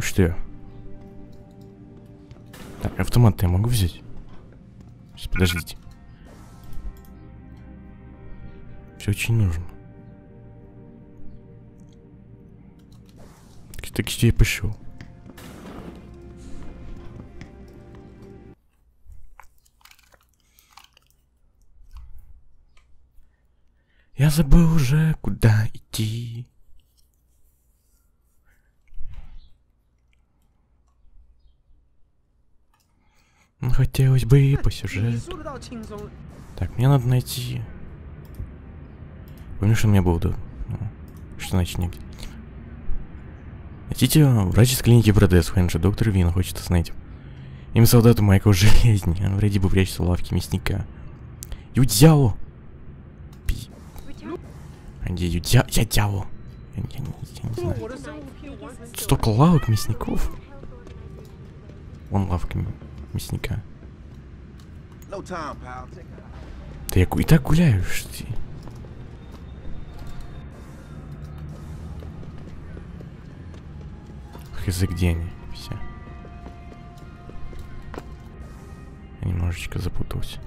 Что? Так, автомат я могу взять? Сейчас, подождите. Все очень нужно. Так что я пошел. Я забыл уже, куда идти. Хотелось бы по сюжету. Так, мне надо найти. Помню, что у меня был, да? Что значит негде? Хотите, врач из клиники Бродес, Хэнджи, доктор Вин хочет узнать. Им солдату Майкл Железни. Вроде бы прячется в лавке мясника. Юдзяо! Где Юдзяо? Я дьявол! Я не знаю. Столько лавок мясников. Вон лавка мясника. Да я и так гуляю, что ты. Хз, где они все? Я немножечко запутался.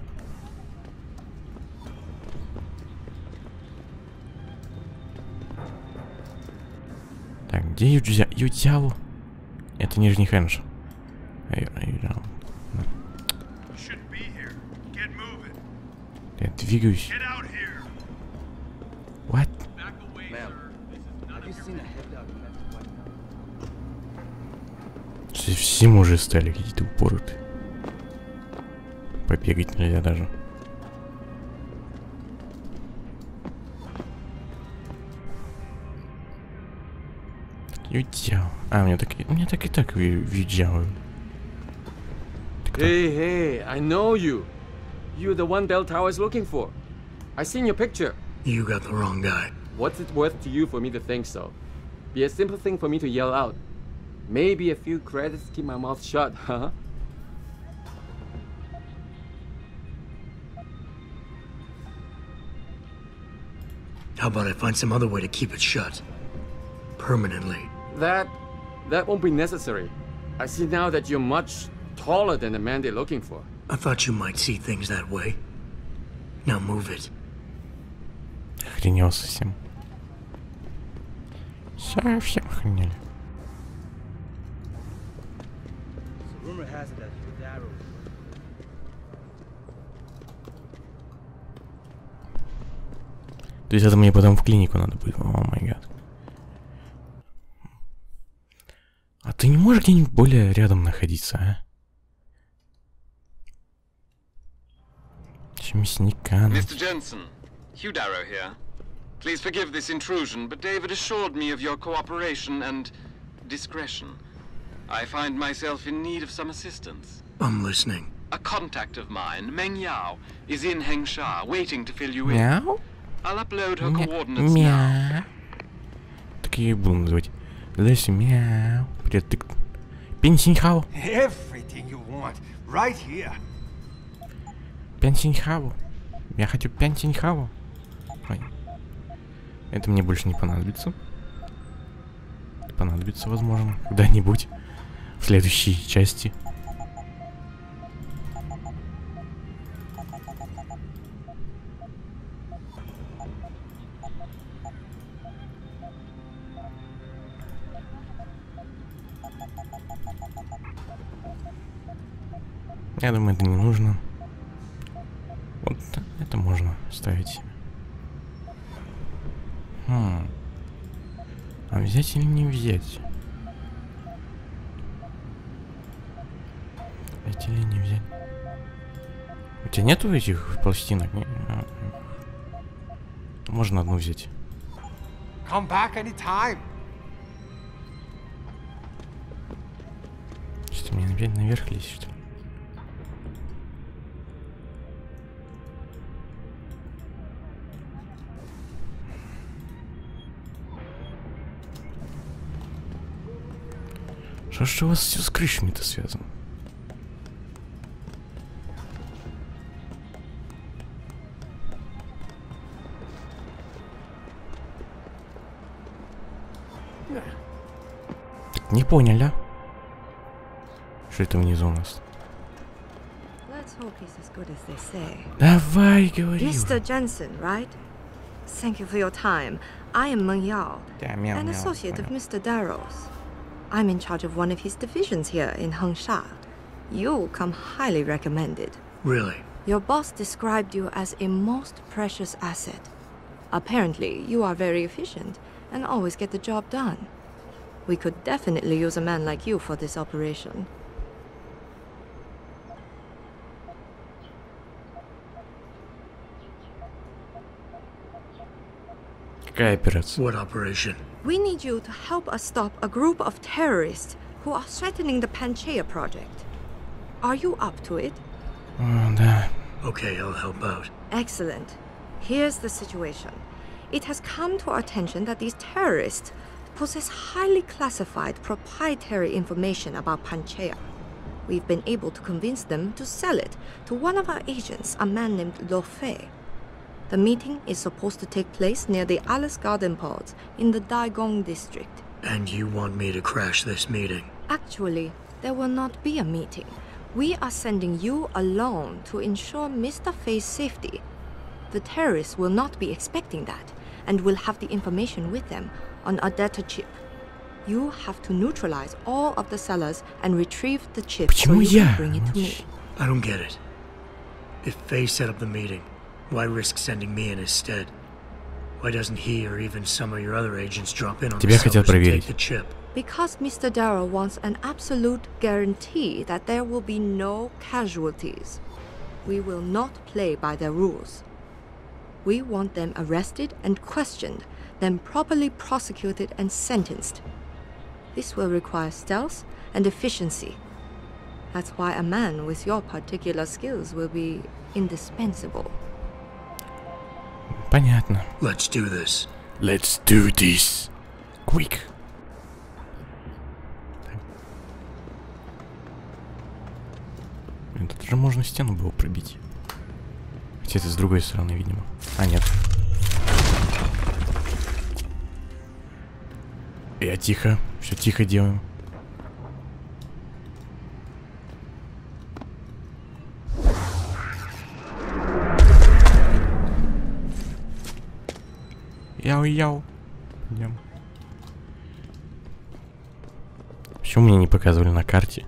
Так, где Юдзяо? Это Нижний Хэндж. Я двигаюсь. What? Все уже стали какие-то упоротые. Побегать нельзя даже. Юдзяо. А, мне так и так Юдзяо. Hey, I know you. You're the one Bell Tower is looking for. I seen your picture. You got the wrong guy. What's it worth to you for me to think so? Be a simple thing for me to yell out. Maybe a few credits keep my mouth shut, huh? How about I find some other way to keep it shut? Permanently. That won't be necessary. I see now that you're much taller than the man they're looking for. I thought you might see things that way. Now move it. Охренел совсем. Совсем охренели. То есть это мне потом в клинику надо будет. О май гад. А ты не можешь где-нибудь более рядом находиться, а? Мясника. Mr. Jensen, Hugh Darrow here. Please forgive this intrusion, but David assured me of your cooperation and discretion. I find myself in need of some assistance. I'm listening. A contact of mine, Meng Yao, is in Hengsha, waiting to fill you in. Мяу? I'll upload her coordinates now. Так я и буду называть. Здравствуйте, мяу. Привет, ты... Пенсинхау. Everything you want, right here. Пенсинхау. Я хочу пенсинхау. Ой. Это мне больше не понадобится. Понадобится, возможно, когда-нибудь в следующей части. Я думаю, это не нужно. Вот это можно ставить. А взять или не взять? Взять или не взять? У тебя нету этих пластинок? Можно одну взять. Come back anytime. Что-то мне опять наверх лезть, что ли? Что ж у вас все с крышами-то связано? Так, не поняли, а? Что это внизу у нас? Let's hope he's as good as they say. Давай, говори. Mr. Jensen, right? Thank you for your time. I am Meng Yao, Да, мяу, an мяу, associate of понял. Mr. Darrow's. I'm in charge of one of his divisions here in Hengsha. You come highly recommended. Really? Your boss described you as a most precious asset. Apparently, you are very efficient and always get the job done. We could definitely use a man like you for this operation. Какая операция? What operation? We need you to help us stop a group of terrorists who are threatening the Panchaea project. Are you up to it? Да. Okay, I'll help out. Excellent. Here's the situation. It has come to our attention that these terrorists possess highly classified proprietary information about Panchaea. We've been able to convince them to sell it to one of our agents, a man named Lo Fei. The meeting is supposed to take place near the Alice Garden pods in the Daigong district. And you want me to crash this meeting? Actually, there will not be a meeting. We are sending you alone to ensure Mr. Fei's safety. The terrorists will not be expecting that, and will have the information with them on a data chip. You have to neutralize all of the sellers and retrieve the chip so Почему you я? can bring it to me. I don't get it. If Faye set up the meeting, why risk sending me in his stead? Why doesn't he or even some of your other agents drop in on the Тебя хотят sellers and проверить. take the chip? Because Mr. Darrow wants an absolute guarantee that there will be no casualties. We will not play by their rules. We want them arrested and questioned, then properly prosecuted and sentenced. This will require stealth and efficiency. That's why a man with your particular skills will be indispensable. Понятно. Let's do this. Let's do this. Quick. Блин, тут же можно стену было пробить. Хотя это с другой стороны, видимо. А, нет. Я тихо. Все тихо делаем. Яу-яу. Идем. Почему мне не показывали на карте?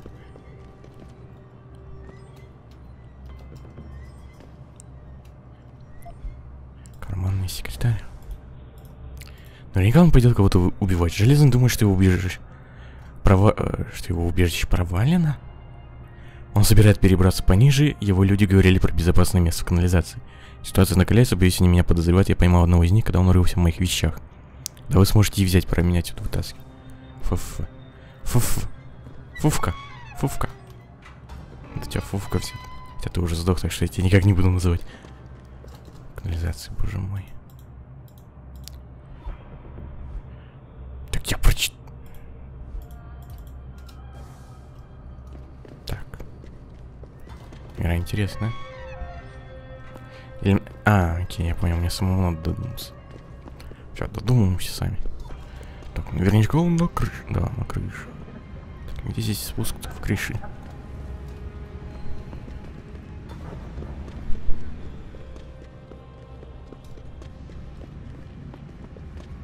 Карманный секретарь. Наверняка он пойдет кого-то убивать. Железно думает, что его убежище провалено. Он собирает перебраться пониже. Его люди говорили про безопасное место в канализации. Ситуация накаляется, боюсь, они меня подозревают. Я поймал одного из них, когда он рылся в моих вещах. Да вы сможете и взять, пора меня отсюда вытаскивать. Фуфка. Это тебя Фуфка все. Хотя ты уже сдох, так что я тебя никак не буду называть. Канализация, боже мой. Так я прочитал. Так. Игра интересная. Или... А, окей, я понял, мне самому надо додуматься. Сейчас додумаемся сами. Так, наверняка он на крыше. Да, на крыше. Так, где здесь спуск-то в крыше?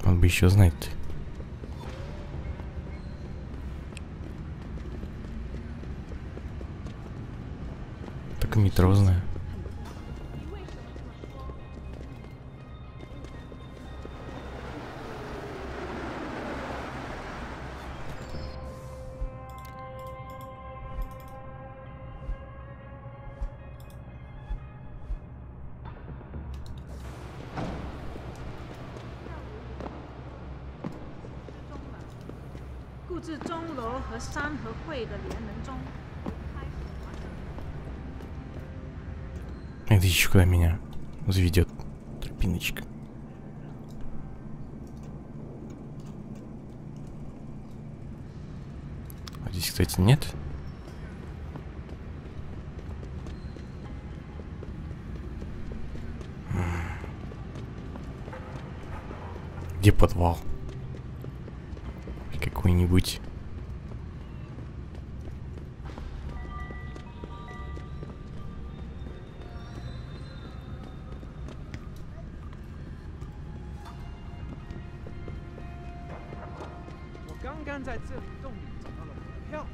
Он бы еще знать-то. Так и метро знаю. Это еще куда меня заведет тропиночка. А здесь, кстати, нет. Где подвал? Какой-нибудь. 干在这里洞里找到了我的票，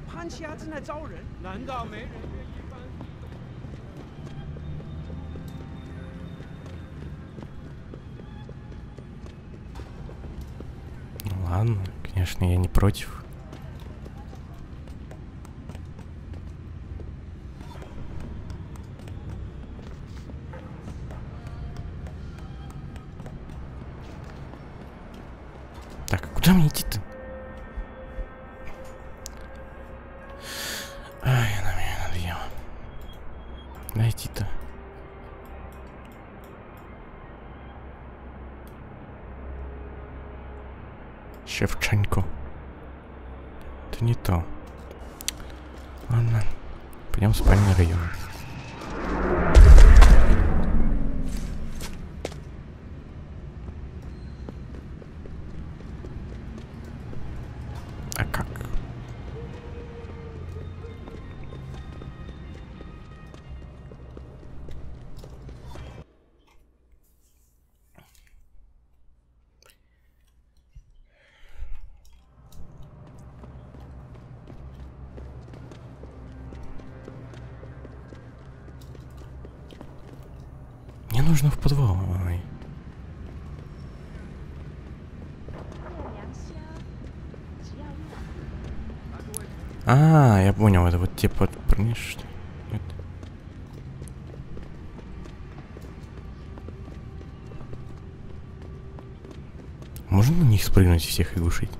潘奇亚正在招人，难道没人愿意搬？ Ладно, конечно, я не против. Так, а куда мне идти-то? Ай, она меня надоела. Куда идти-то? Шевченко. Это не то. Ладно. Пойдем в спальный район. А как? Мне нужно в подвал. Ой. А, я понял, это вот типа парни, что ли? Нет. Можно на них спрыгнуть и всех оглушить?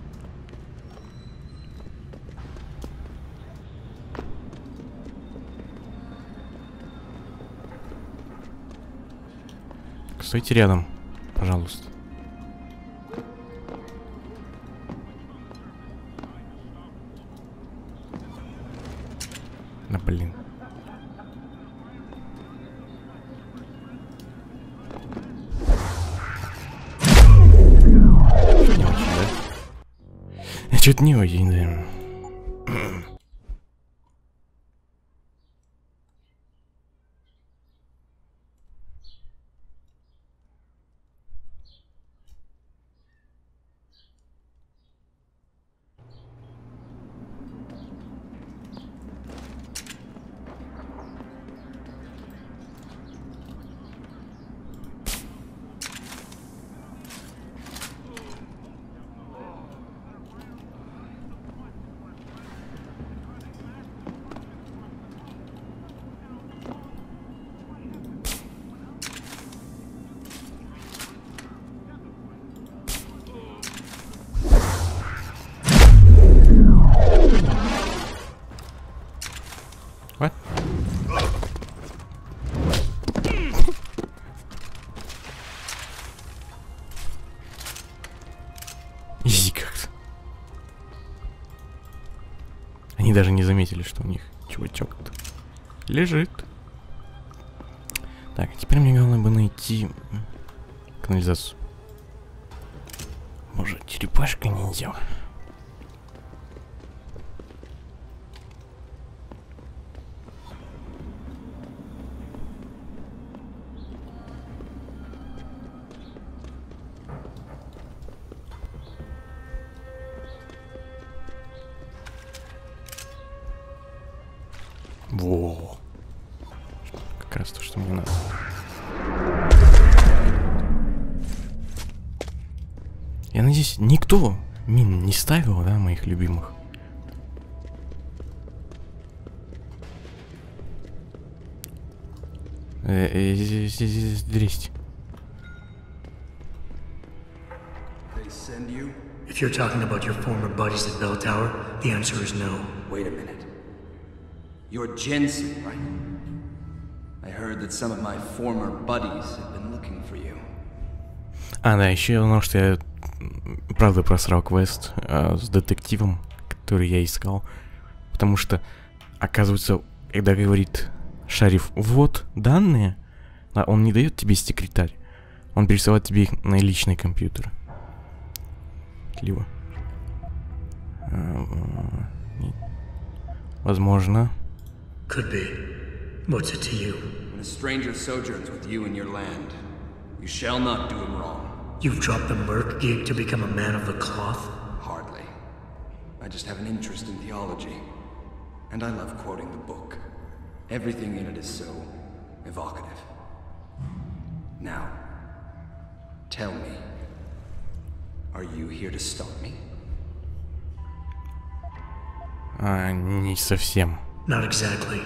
Стойте рядом, пожалуйста. Да блин. Не очень, да? Я что-то не очень, наверное. What? Изи как-то. Они даже не заметили, что у них чувачок лежит. Так, а теперь мне главное бы найти канализацию. Может, черепашка ниндзя? Во. Как раз то, что мне надо. Я надеюсь, никто мин не ставил, да, моих любимых. Здрасте. If you're talking about your former buddies at Bell Tower, the answer is no. Wait a minute. You're Jensen, right? I heard that some of my former buddies have been looking for you. А, да, еще я узнал, что я правда просрал квест с детективом, который я искал. Потому что, оказывается, когда говорит шариф, вот данные, он не дает тебе секретарь. Он пересылает тебе их на личный компьютер. Кливо. Возможно. Could be. What's it to you? When a stranger sojourns with you in your land, you shall not do him wrong. You've dropped the merc gig to become a man of the cloth? Hardly. I just have an interest in theology. And I love quoting the book. Everything in it is so evocative. Now, tell me, are you here to stop me? Не совсем. Not exactly.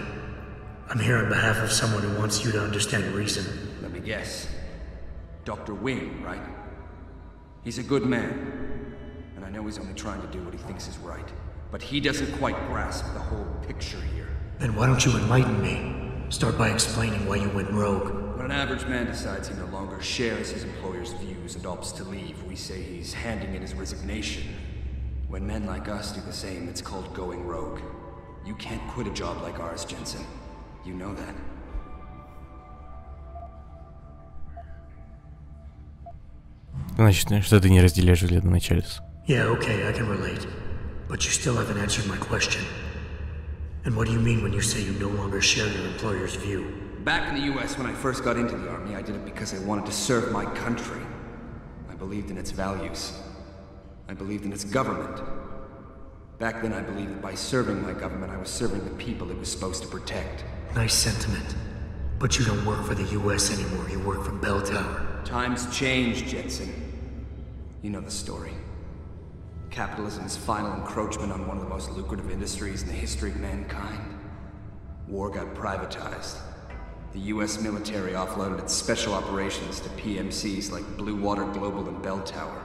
I'm here on behalf of someone who wants you to understand reason. Let me guess. Dr. Wing, right? He's a good man. And I know he's only trying to do what he thinks is right. But he doesn't quite grasp the whole picture here. Then why don't you enlighten me? Start by explaining why you went rogue. When an average man decides he no longer shares his employer's views and opts to leave, we say he's handing in his resignation. When men like us do the same, it's called going rogue. You can't quit a job like ours, Jensen. You know that. Значит, что ты не разделяешь взгляды начальства. Yeah, okay, I can relate. But you still haven't answered my question. And what do you mean when you say you no longer share your employer's view? Back in the US, when I first got into the Army, I did it because I wanted to serve my country. I believed in its values. I believed in its government. Back then, I believed that by serving my government, I was serving the people it was supposed to protect. Nice sentiment. But you don't work for the US anymore, you work for Bell Tower. Times change, Jensen. You know the story. Capitalism's final encroachment on one of the most lucrative industries in the history of mankind. War got privatized. The US military offloaded its special operations to PMCs like Blue Water Global and Bell Tower.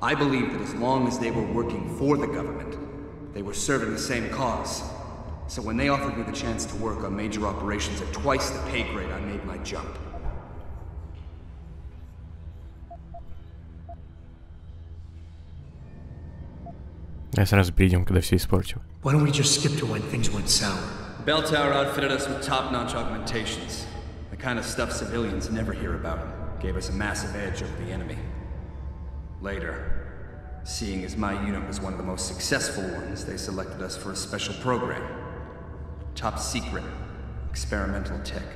I believed that as long as they were working for the government, they were serving the same cause. So when they offered me the chance to work on major operations at twice the pay grade, I made my jump. Давай сразу перейдем, когда все испортил. Why don't we just skip to when things went sour? Bell Tower outfitted us with top-notch augmentations. The kind of stuff civilians never hear about. Gave us a massive edge over the enemy. Later, seeing as my unit was one of the most successful ones, they selected us for a special program. Top secret, experimental tech.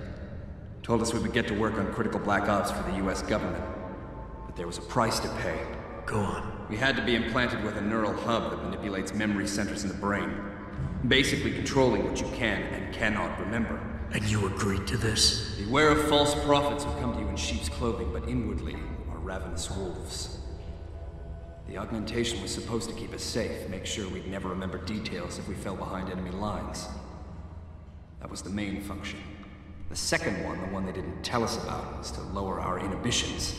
Told us we would get to work on critical black ops for the US government. But there was a price to pay. Go on. We had to be implanted with a neural hub that manipulates memory centers in the brain. Basically controlling what you can and cannot remember. And you agreed to this? Beware of false prophets who come to you in sheep's clothing, but inwardly are ravenous wolves. The augmentation was supposed to keep us safe, make sure we'd never remember details if we fell behind enemy lines. That was the main function. The second one, the one they didn't tell us about, was to lower our inhibitions.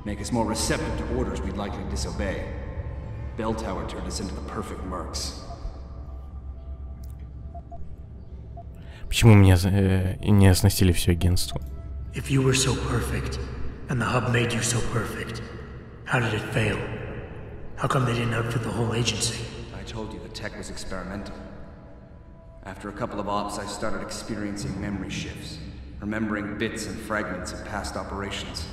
Make us more receptive to orders we'd likely disobey. Bell Tower turned us into the perfect mercs. Почему меня не оснастили все агентство? If you were so perfect, and the hub made you so perfect, how did it fail? How come they didn't outfit the whole agency? I told you the tech was experimental. After a couple of ops, I started experiencing memory shifts, remembering bits and fragments of past operations.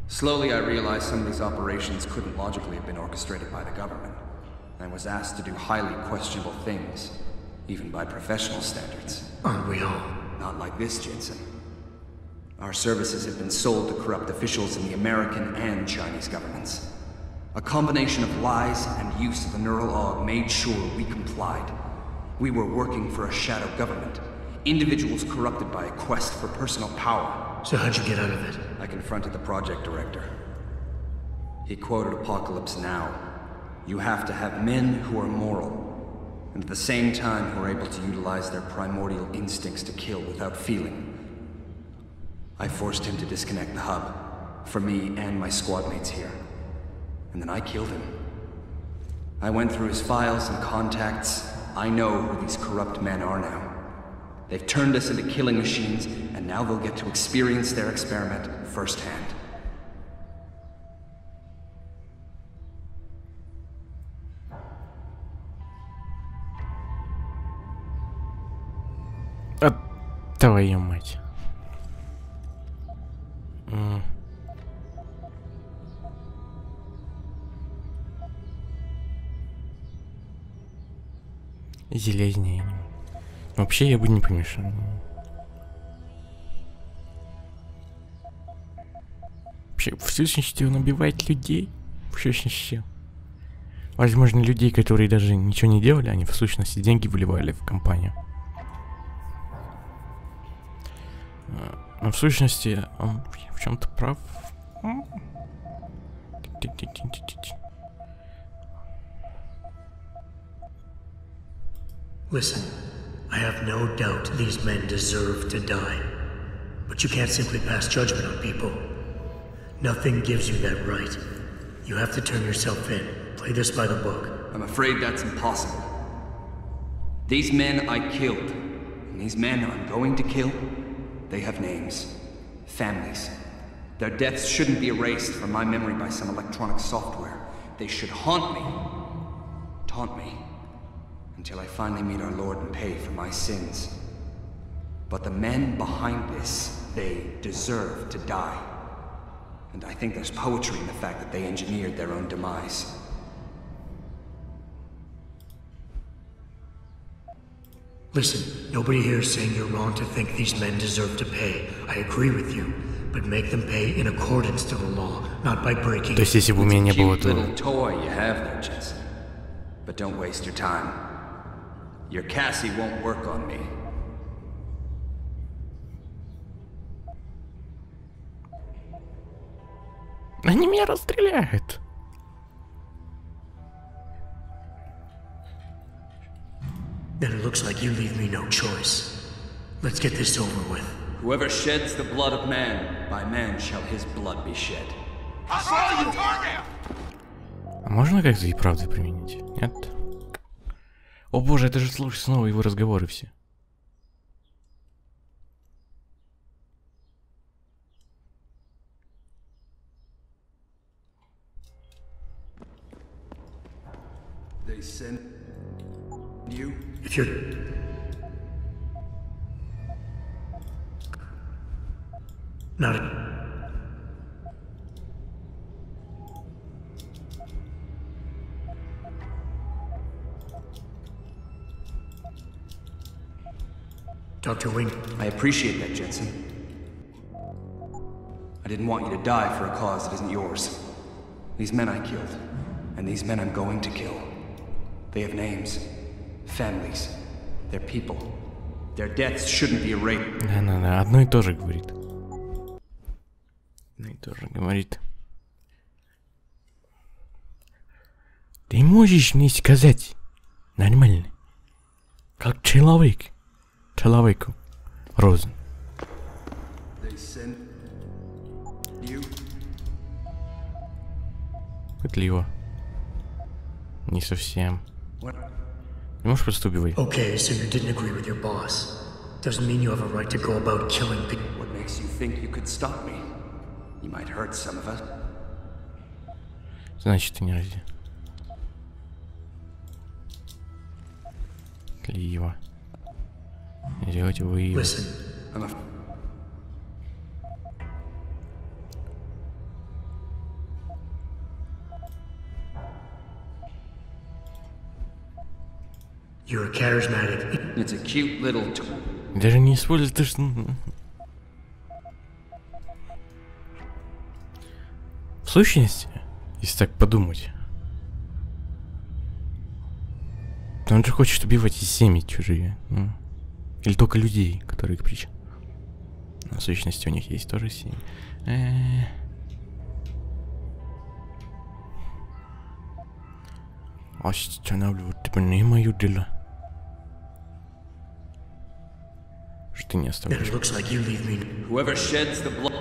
Slowly, I realized some of these operations couldn't logically have been orchestrated by the government, and was asked to do highly questionable things, even by professional standards. Aren't we all? Not like this, Jensen. Our services have been sold to corrupt officials in the American and Chinese governments. A combination of lies and use of the neural aug made sure we complied. We were working for a shadow government. Individuals corrupted by a quest for personal power. So how'd you get out of it? I confronted the project director. He quoted Apocalypse Now. You have to have men who are moral, and at the same time who are able to utilize their primordial instincts to kill without feeling. I forced him to disconnect the hub, for me and my squad mates here. And then I killed him. I went through his files and contacts. I know who these corrupt men are now. They've turned us into killing machines, and now they'll get to experience their experiment firsthand. Твою мать. Железнее. Вообще я бы не помешал. Вообще, в следующем части он убивает людей. В следующем части. Возможно, людей, которые даже ничего не делали, они в сущности деньги выливали в компанию. Но в сущности, он в чем-то прав. Listen, I have no doubt these men deserve to die. But you can't simply pass judgment on people. Nothing gives you that right. You have to turn yourself in. Play this by the book. I'm afraid that's impossible. These men I killed, and these men I'm going to kill, they have names, families. Their deaths shouldn't be erased from my memory by some electronic software. They should haunt me, taunt me, until I finally meet our Lord and pay for my sins. But the men behind this, they deserve to die. And I think there's poetry in the fact that they engineered their own demise. Listen, nobody here is saying you're wrong to think these men deserve to pay. I agree with you. But make them pay in accordance to the law, not by breaking То есть, если бы у меня не было Cute little toy you have there, Jensen. But don't waste your time. Your Cassie won't work on me. Они меня расстреляют. Then it looks like you leave me no choice. Let's get this over with. Whoever sheds the blood of man, by man shall his blood be shed. А можно как-то и правды применить? Нет? О боже, это же слушай снова его разговоры все. They send you? If you're... not a... Dr. Wing. I appreciate that, Jensen. I didn't want you to die for a cause that isn't yours. These men I killed, and these men I'm going to kill. They have names, families, they're people. Their deaths shouldn't be erased. Да, одно и то же говорит. Одно и то же говорит. Ты можешь мне сказать нормально, как человек, человеку рознь. They send you? Пытливо. Не совсем. What? Не можешь просто убивать. Okay, so you didn't agree with your boss. Doesn't mean you have a right to go about killing people. What makes you think you could stop me? You might hurt some of us. Значит, ты не ради. Пытливо. Делать вывод. Listen, I'm a... you're a charismatic... It's a cute little... Даже не используй, ты ж... В сущности, если так подумать, то он же хочет убивать и семьи чужие. Ну. Или только людей, которые их причем. Но в сущности у них есть тоже семьи. Останавливать тебя не мое дело. Что ты не Then оставляешь. it looks like you leave me... Whoever sheds the blood...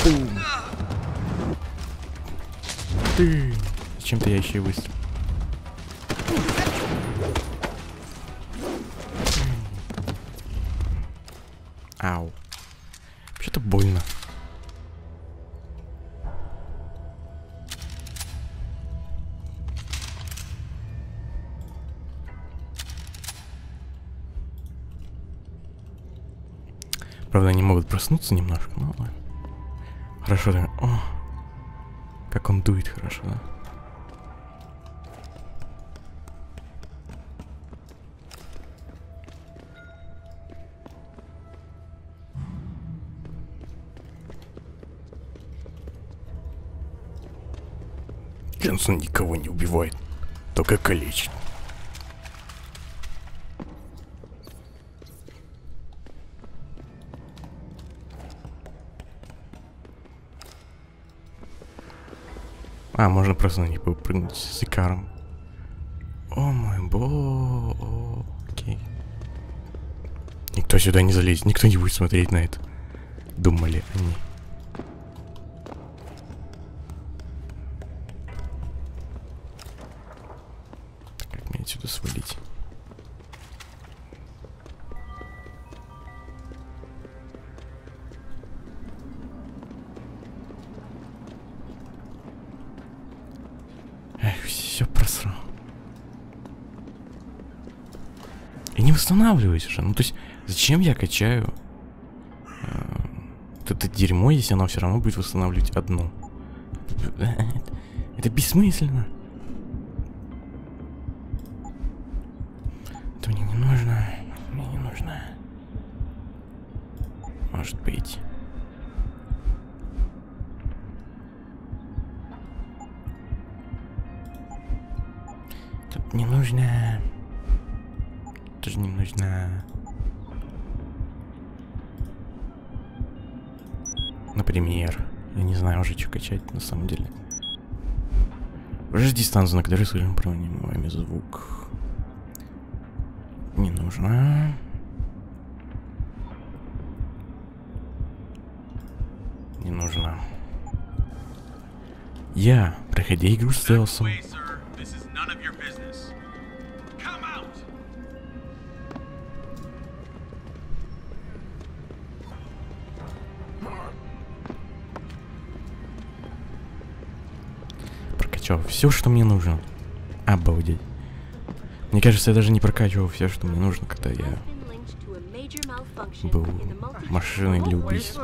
Бум. Зачем-то я еще и выстрелил. Ау. Вообще-то больно. Правда, они могут проснуться немножко, но ладно. Хорошо, да. О, как он дует хорошо, да? Дженсен никого не убивает, только калечит. А, можно просто на них попрыгнуть с Икаром. О мой бог. Окей. Никто сюда не залезет, никто не будет смотреть на это. Думали они. Как мне отсюда свалить? Эх, все просрал. И не восстанавливайся же. Ну то есть, зачем я качаю это дерьмо, если оно все равно будет восстанавливать одну? Это бессмысленно. Это мне не нужно. Мне не нужно. Может быть. Тут не нужно. Тоже не нужно. Например, я не знаю уже, что качать на самом деле. Уже дистанцию, на которой слышим пронимаемый звук. Не нужно. Не нужно. Я, проходя игру стелсом. Все, что мне нужно. Обалдеть. Мне кажется, я даже не прокачивал все, что мне нужно, когда я был машиной для убийств.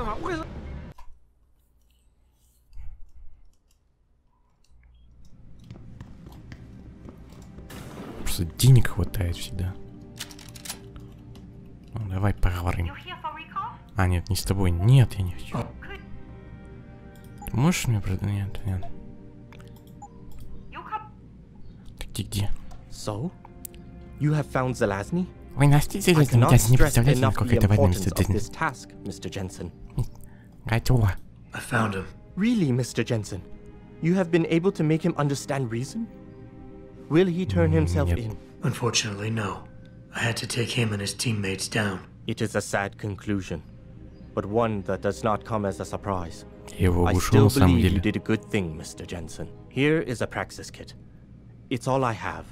Просто денег хватает всегда. Ну, давай поговорим. А, нет, не с тобой. Нет, я не хочу. Ты можешь мне продать? Нет, нет. Где? So, you have found Zelazny? Вы настигли, я не представляете, насколько это важно, Mr. Jensen. Готово. I found him. Really, Mr. Jensen? You have been able to make him understand reason? Will he turn himself in? Unfortunately, no. I had to take him and his teammates down. It is a sad conclusion, but one that does not come as a surprise. I still believe you did a good thing, Mr. Jensen. Here is a praxis kit. It's all I have.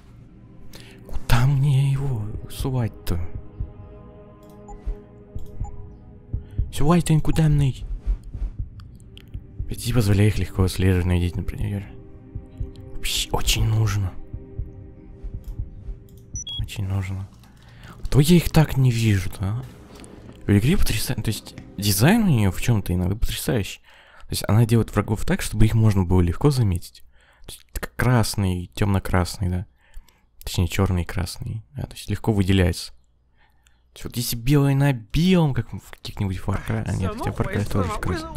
Куда мне его сувать-то? Сувать-то никуда мне. Пяти позволяет их легко отслеживать, найдите, например. Вообще очень нужно. Очень нужно. А то я их так не вижу, да? В игре потрясающе. То есть дизайн у нее в чем-то иногда потрясающий. То есть она делает врагов так, чтобы их можно было легко заметить. Красный, темно-красный, да. Точнее, черный и красный. Да, то есть легко выделяется. То есть вот если белый на белом, как в каких-нибудь Far Cry... А нет, хотя Far Cry тоже красный.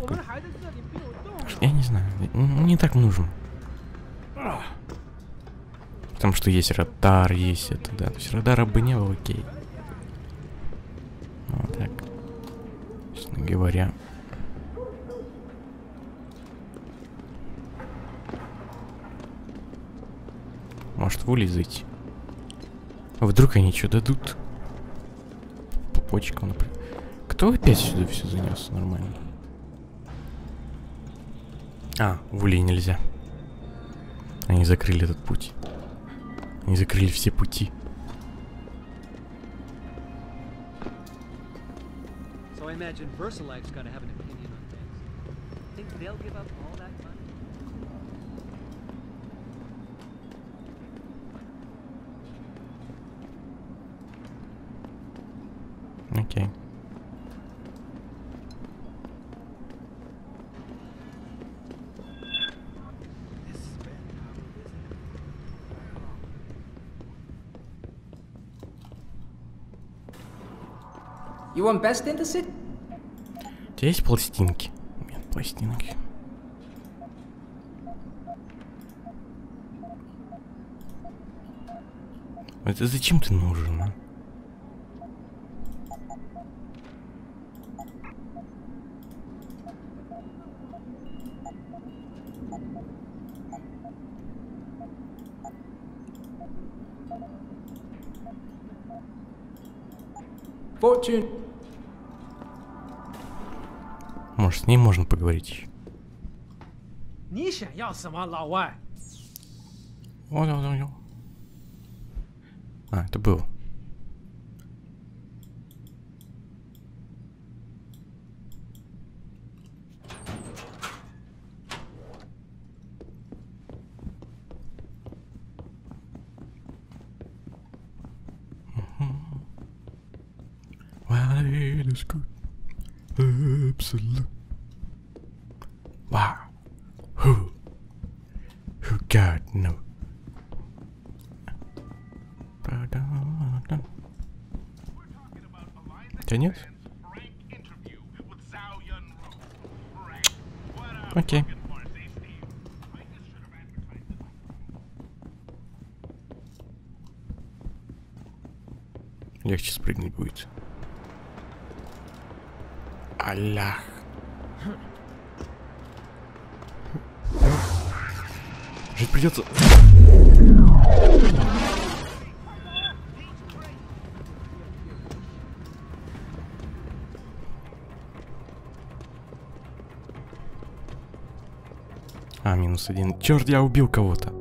Я не знаю, не так нужно. Потому что есть радар, есть это, да. То есть радара бы не было, окей. Вот так. Честно говоря. Может, вылезать? Вдруг они что дадут? По почкам, например. Кто опять сюда все занес? Нормально. А, в улей нельзя. Они закрыли этот путь. Они закрыли все пути. Окей. You want best in the city? У тебя есть пластинки? Нет пластинки. Это зачем ты нужен, а? Fortune. Может, с ней можно поговорить еще. 你想要什么，老外？ А, это был. Well, it is good. Absolute. Wow. Who God no. Тебя нет? Окей. Легче спрыгнуть будет. Аллах. Жить придется. А, -1. Черт, я убил кого-то.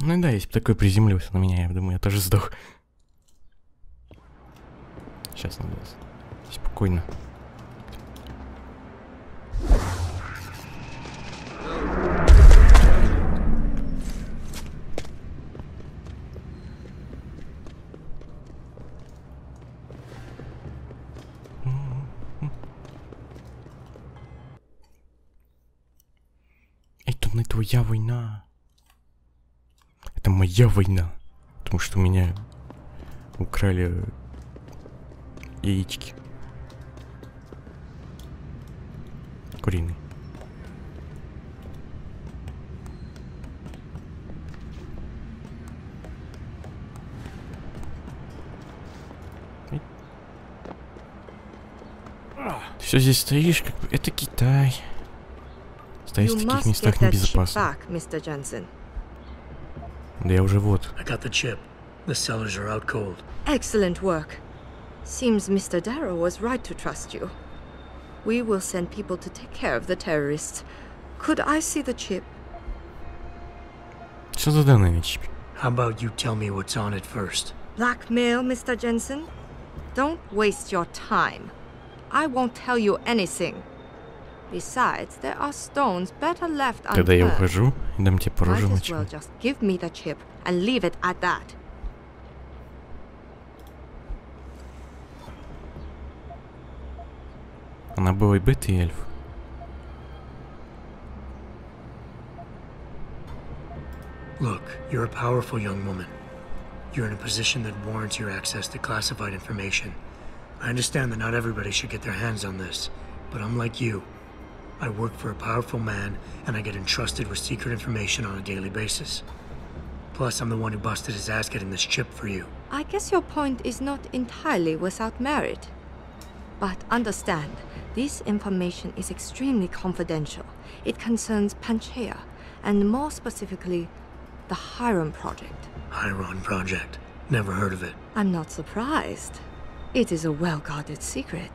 Ну да, если бы такой приземлился на меня, я думаю, я тоже сдох. Сейчас надо спокойно. Это не твоя война. Это моя война. Потому что у меня украли яички. Куриные. Ты все здесь стоишь, как бы. Это Китай. Стоять в таких местах небезопасно. Да я уже вот. I got the chip. The cellars are out cold. Excellent work. Seems Mr. Darrow was right to trust you. We will send people to take care of the terrorists. Could I see the chip? Что за данные на чипе? How about you tell me what's on it first? Blackmail, Mr. Jensen? Don't waste your time. I won't tell you anything. Besides, there are stones better left unturned. Тогда я ухожу и дам тебе по роже Might as ночью. well just give me the chip and leave it at that. Она была и бета, и эльф. Look, you're a powerful young woman. You're in a position that warrants your access to classified information. I understand that not everybody should get their hands on this, but I'm like you. I work for a powerful man, and I get entrusted with secret information on a daily basis. Plus, I'm the one who busted his ass getting this chip for you. I guess your point is not entirely without merit. But understand, this information is extremely confidential. It concerns Panchaea, and more specifically, the Hiram Project. Hiram Project. Never heard of it. I'm not surprised. It is a well-guarded secret.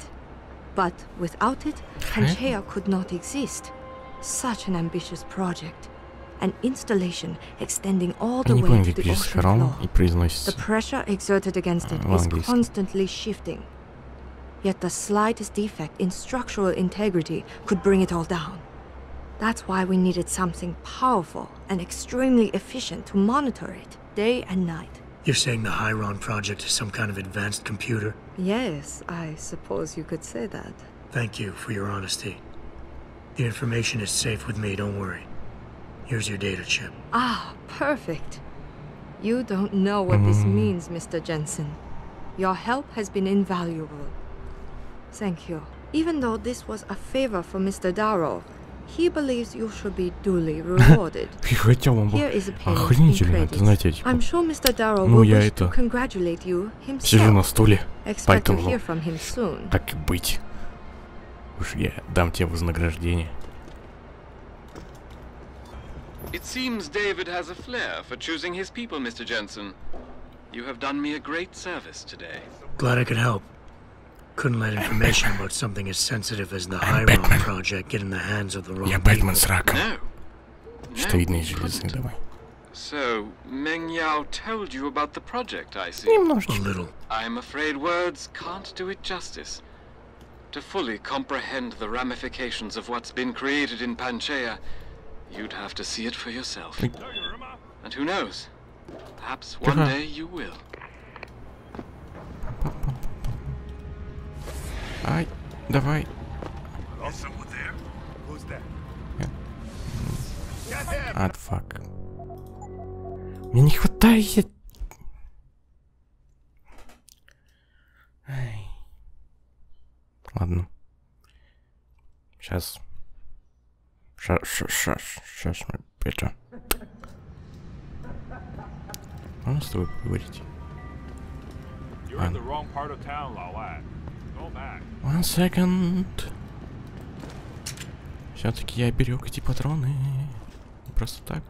But without it, Panchaea could not exist. Such an ambitious project. An installation extending all the way to the ocean floor. The pressure exerted against it is constantly shifting. Yet the slightest defect in structural integrity could bring it all down. That's why we needed something powerful and extremely efficient to monitor it, day and night. You're saying the Hiram Project is some kind of advanced computer? Yes, I suppose you could say that. Thank you for your honesty. The information is safe with me, don't worry. Here's your data chip. Ah, perfect. You don't know what this means, Mr. Jensen. Your help has been invaluable. Thank you. Even though this was a favor for Mr. Darrow, he believes you should be duly rewarded. Here is a payment in credits. I'm sure Mr. Darrow will wish to congratulate you сижу на himself. стуле, Expect to hear поэтому from him soon. так и быть. Уж я дам тебе вознаграждение. It seems David has a flair for choosing his people, Mr. Jensen. You have done me a great service today. Glad I could help. Couldn't let information about something as sensitive as the High Road project get in the hands of the wrong Я people. Бэтмен с раком. No. Что видно из you железы, couldn't. давай. So, Meng Yao told you about the project, I see. A Немножечко. little. I'm afraid words can't do it justice. To fully comprehend the ramifications of what's been created in Panchaea, you'd have to see it for yourself. And who knows? Perhaps one day you will. Ай, давай. Фак. Мне не хватает. Ай. Ладно. Сейчас мы это. Можно с тобой поговорить? One second. Все-таки я берег эти патроны. Не просто так.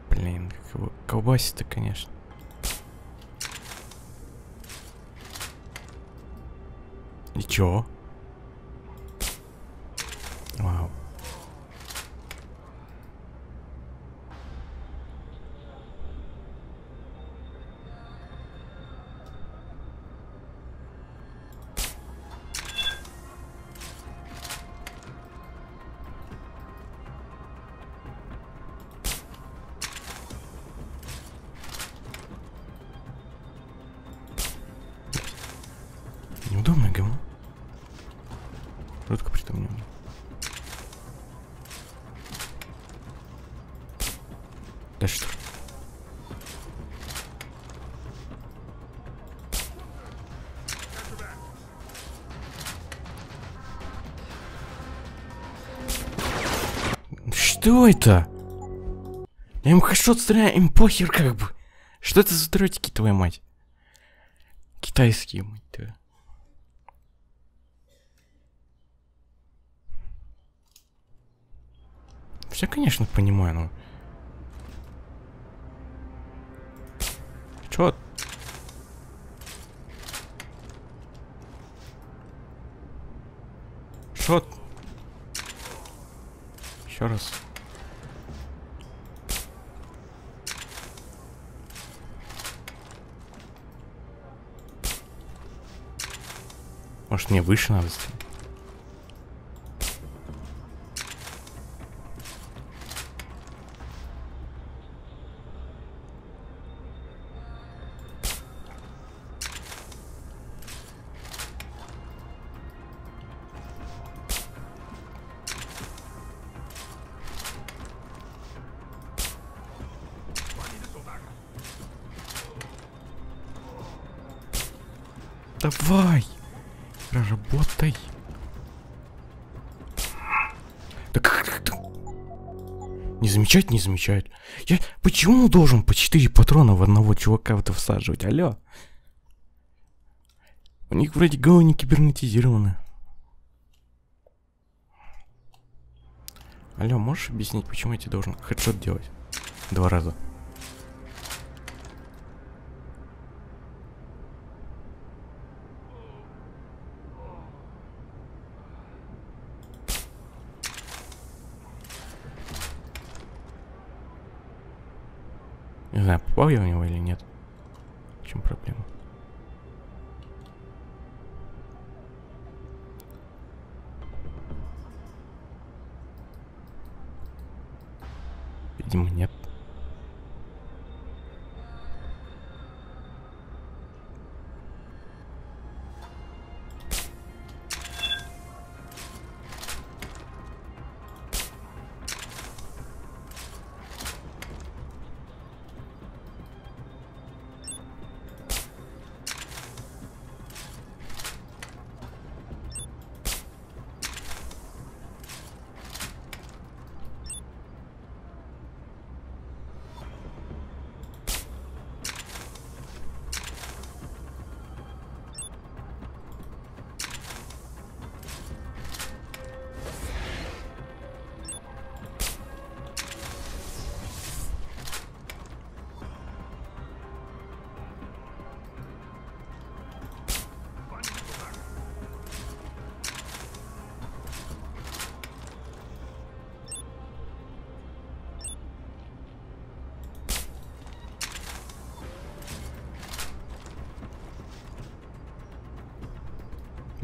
Блин, колбасит-то, конечно. И чё? Вау. Неудобно, говно. Жутко притомленно. Да что? Что это? Я ему хэшот стреляю, им похер как бы. Что это за дротики, твоя мать? Китайские, мать твою. Все, конечно, понимаю, но... Чё? Шот. Еще раз. Может, мне выше надо сделать? Давай! Работай! Да как ты? Не замечать, не замечают. Почему должен по 4 патрона в одного чувака в это всаживать? Алло? У них вроде головы не кибернетизированы. Алло, можешь объяснить, почему я тебе должен хедшот делать 2 раза? Не знаю, попал я в него или нет. В чем проблема? Видимо, нет.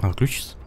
Отключится?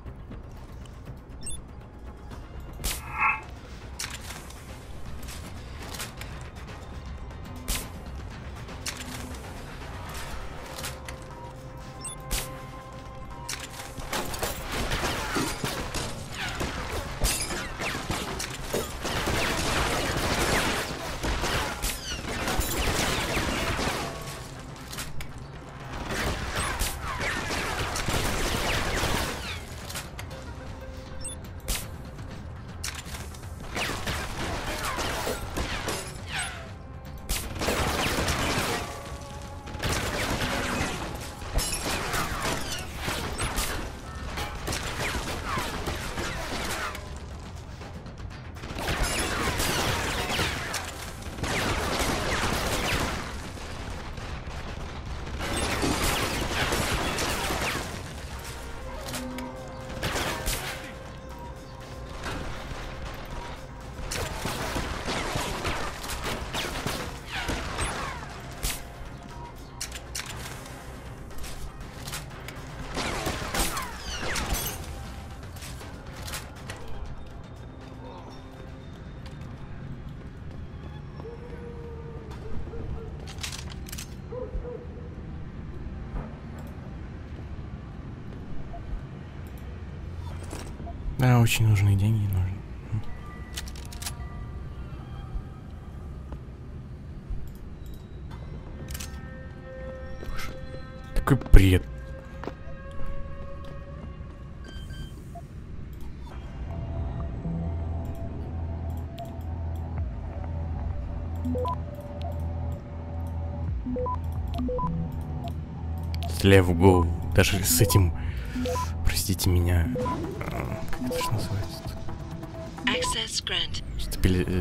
Да, очень нужны деньги, нужны. Боже, такой бред. Стреляй в голову. Даже с этим, простите меня, как это же называется?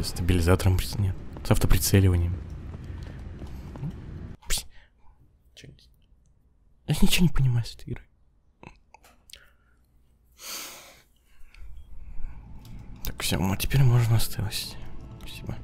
Стабилизатором, нет, с автоприцеливанием. Я ничего не понимаю с этой игрой. Так, все, ну теперь можно осталось. Спасибо.